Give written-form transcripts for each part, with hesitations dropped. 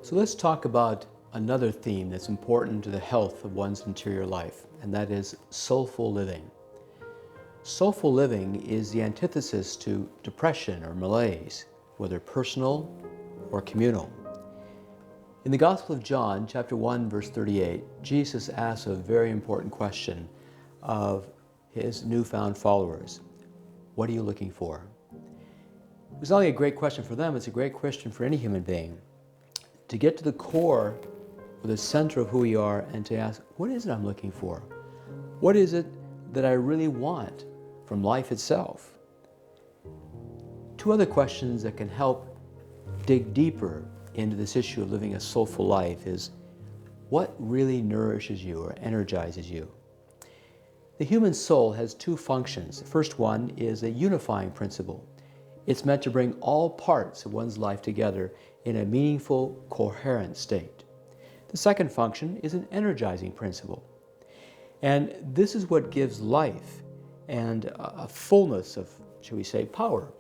So let's talk about another theme that's important to the health of one's interior life, and that is soulful living. Soulful living is the antithesis to depression or malaise, whether personal or communal. In the Gospel of John, chapter 1, verse 38, Jesus asks a very important question of his newfound followers. What are you looking for? It's not only a great question for them, it's a great question for any human being. To get to the core or the center of who we are and to ask, what is it I'm looking for? What is it that I really want from life itself? Two other questions that can help dig deeper into this issue of living a soulful life is, what really nourishes you or energizes you? The human soul has two functions. The first one is a unifying principle. It's meant to bring all parts of one's life together in a meaningful, coherent state. The second function is an energizing principle. And this is what gives life and a fullness of, shall we say, power,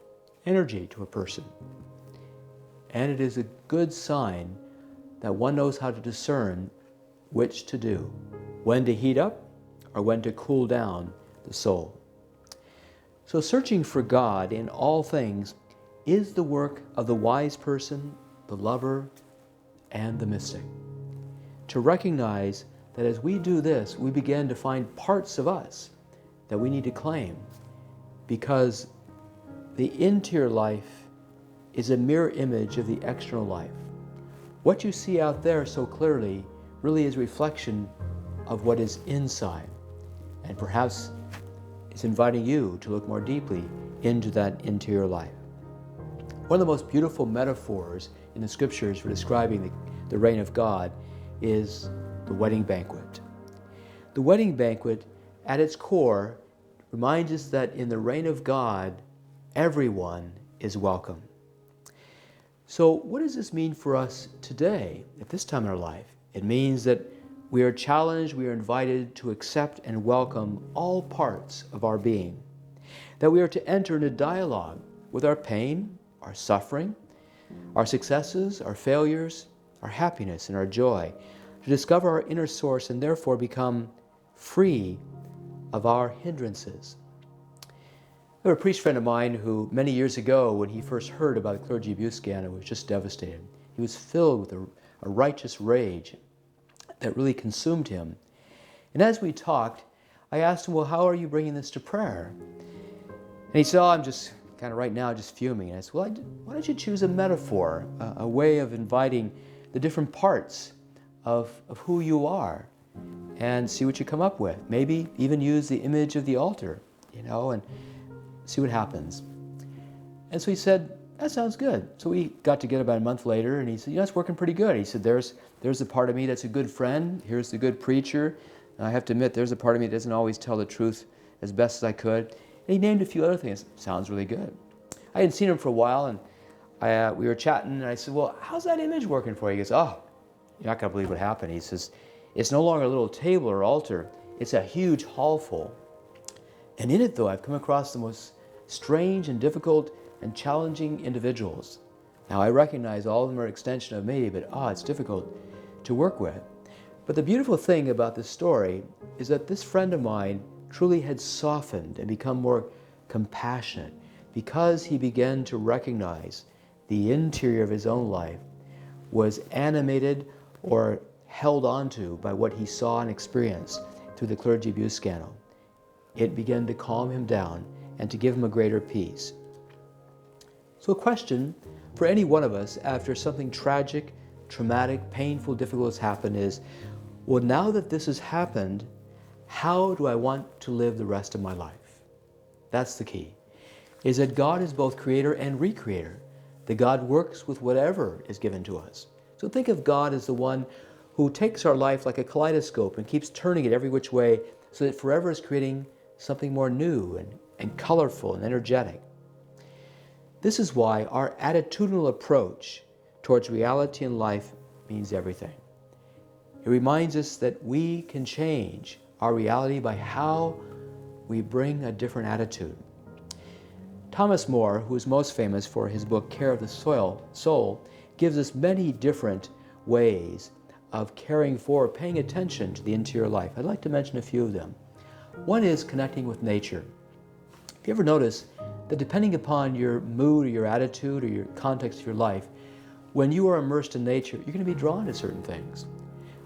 energy to a person. And it is a good sign that one knows how to discern which to do, when to heat up or when to cool down the soul. So searching for God in all things is the work of the wise person, the lover, and the mystic. To recognize that as we do this, we begin to find parts of us that we need to claim, because the interior life is a mirror image of the external life. What you see out there so clearly really is a reflection of what is inside, and perhaps it's inviting you to look more deeply into that interior life. One of the most beautiful metaphors in the scriptures for describing the reign of God is the wedding banquet. The wedding banquet, at its core, reminds us that in the reign of God, everyone is welcome. So what does this mean for us today, at this time in our life? It means that we are challenged, we are invited to accept and welcome all parts of our being. That we are to enter into dialogue with our pain, our suffering, our successes, our failures, our happiness, and our joy, to discover our inner source and therefore become free of our hindrances. I have a priest friend of mine who, many years ago, when he first heard about the clergy abuse scandal, was just devastated. He was filled with a righteous rage that really consumed him. And as we talked, I asked him, well, how are you bringing this to prayer? And he said, I'm just kind of right now just fuming. And I said, well, why don't you choose a metaphor, a way of inviting the different parts of who you are and see what you come up with. Maybe even use the image of the altar, and see what happens. And so he said, that sounds good. So we got together about a month later, and he said, it's working pretty good. He said, there's a part of me that's a good friend. Here's the good preacher. And I have to admit, there's a part of me that doesn't always tell the truth as best as I could. And he named a few other things. Sounds really good. I hadn't seen him for a while, and we were chatting, and I said, well, how's that image working for you? He goes, oh, you're not going to believe what happened. He says, it's no longer a little table or altar. It's a huge hall full. And in it, though, I've come across the most strange and difficult and challenging individuals. Now, I recognize all of them are an extension of me, but it's difficult to work with. But the beautiful thing about this story is that this friend of mine truly had softened and become more compassionate because he began to recognize the interior of his own life was animated or held onto by what he saw and experienced through the clergy abuse scandal. It began to calm him down and to give him a greater peace. So a question for any one of us after something tragic, traumatic, painful, difficult has happened is, well, now that this has happened, how do I want to live the rest of my life? That's the key, is that God is both creator and recreator, that God works with whatever is given to us. So think of God as the one who takes our life like a kaleidoscope and keeps turning it every which way so that forever is creating something more new and colorful and energetic. This is why our attitudinal approach towards reality and life means everything. It reminds us that we can change our reality by how we bring a different attitude. Thomas More, who is most famous for his book Care of the Soul, gives us many different ways of caring for, paying attention to the interior life. I'd like to mention a few of them. One is connecting with nature. If you ever notice that depending upon your mood or your attitude or your context of your life, when you are immersed in nature, you're going to be drawn to certain things.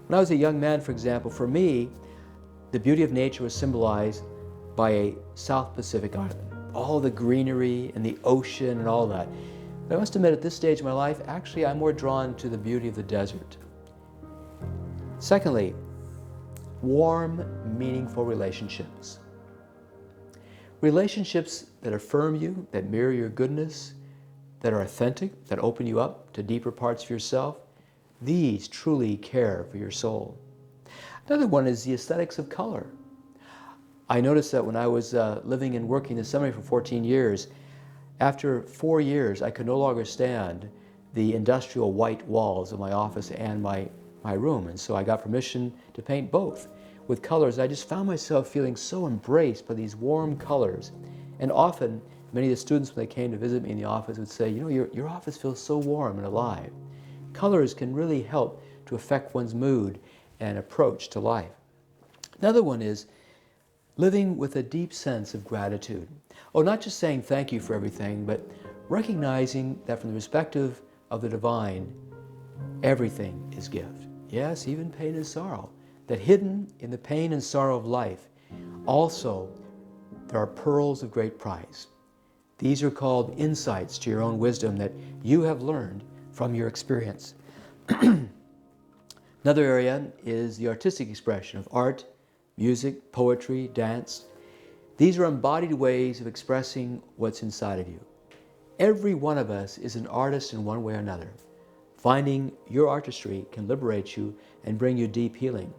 When I was a young man, for example, for me, the beauty of nature was symbolized by a South Pacific island. All the greenery and the ocean and all that. But I must admit, at this stage of my life, actually I'm more drawn to the beauty of the desert. Secondly, warm, meaningful relationships. Relationships that affirm you, that mirror your goodness, that are authentic, that open you up to deeper parts of yourself. These truly care for your soul. Another one is the aesthetics of color. I noticed that when I was living and working in the seminary for 14 years, after 4 years, I could no longer stand the industrial white walls of my office and my room. And so I got permission to paint both with colors. I just found myself feeling so embraced by these warm colors. And often, many of the students, when they came to visit me in the office, would say, you know, your office feels so warm and alive. Colors can really help to affect one's mood and approach to life. Another one is living with a deep sense of gratitude. Oh, not just saying thank you for everything, but recognizing that from the perspective of the divine, everything is gift. Yes, even pain and sorrow. That hidden in the pain and sorrow of life, also there are pearls of great price. These are called insights to your own wisdom that you have learned from your experience. Another area is the artistic expression of art, music, poetry, dance. These are embodied ways of expressing what's inside of you. Every one of us is an artist in one way or another. Finding your artistry can liberate you and bring you deep healing.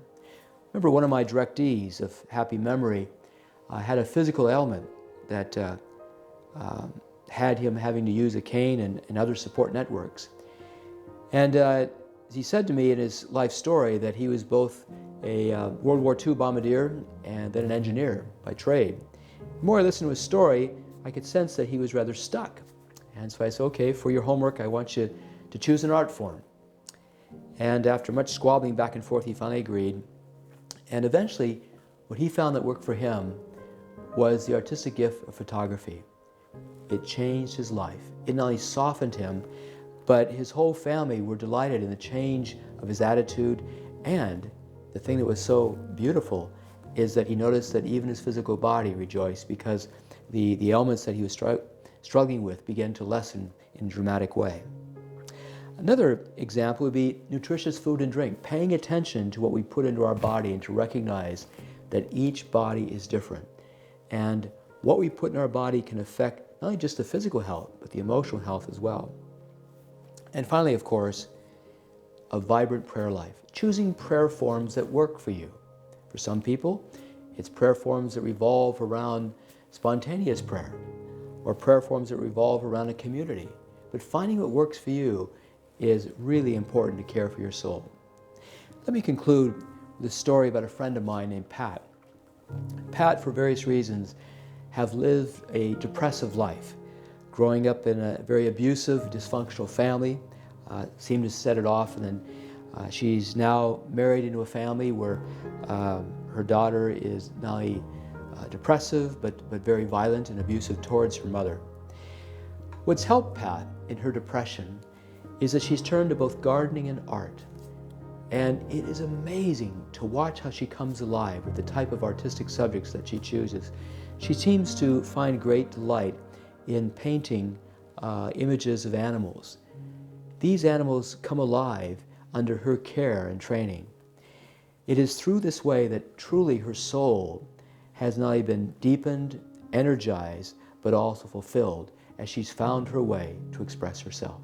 Remember, one of my directees of happy memory had a physical ailment that had him having to use a cane and other support networks. And he said to me in his life story that he was both a World War II bombardier and then an engineer by trade. The more I listened to his story, I could sense that he was rather stuck. And so I said, okay, for your homework, I want you to choose an art form. And after much squabbling back and forth, he finally agreed. And eventually, what he found that worked for him was the artistic gift of photography. It changed his life. It not only softened him, but his whole family were delighted in the change of his attitude. And the thing that was so beautiful is that he noticed that even his physical body rejoiced because the ailments that he was struggling with began to lessen in a dramatic way. Another example would be nutritious food and drink, paying attention to what we put into our body and to recognize that each body is different. And what we put in our body can affect not only just the physical health, but the emotional health as well. And finally, of course, a vibrant prayer life, choosing prayer forms that work for you. For some people, it's prayer forms that revolve around spontaneous prayer, or prayer forms that revolve around a community. But finding what works for you is really important to care for your soul. Let me conclude with a story about a friend of mine named Pat. Pat, for various reasons, have lived a depressive life. Growing up in a very abusive, dysfunctional family, seemed to set it off, and then she's now married into a family where her daughter is not only depressive, but very violent and abusive towards her mother. What's helped Pat in her depression is that she's turned to both gardening and art. And it is amazing to watch how she comes alive with the type of artistic subjects that she chooses. She seems to find great delight in painting images of animals. These animals come alive under her care and training. It is through this way that truly her soul has not only been deepened, energized, but also fulfilled as she's found her way to express herself.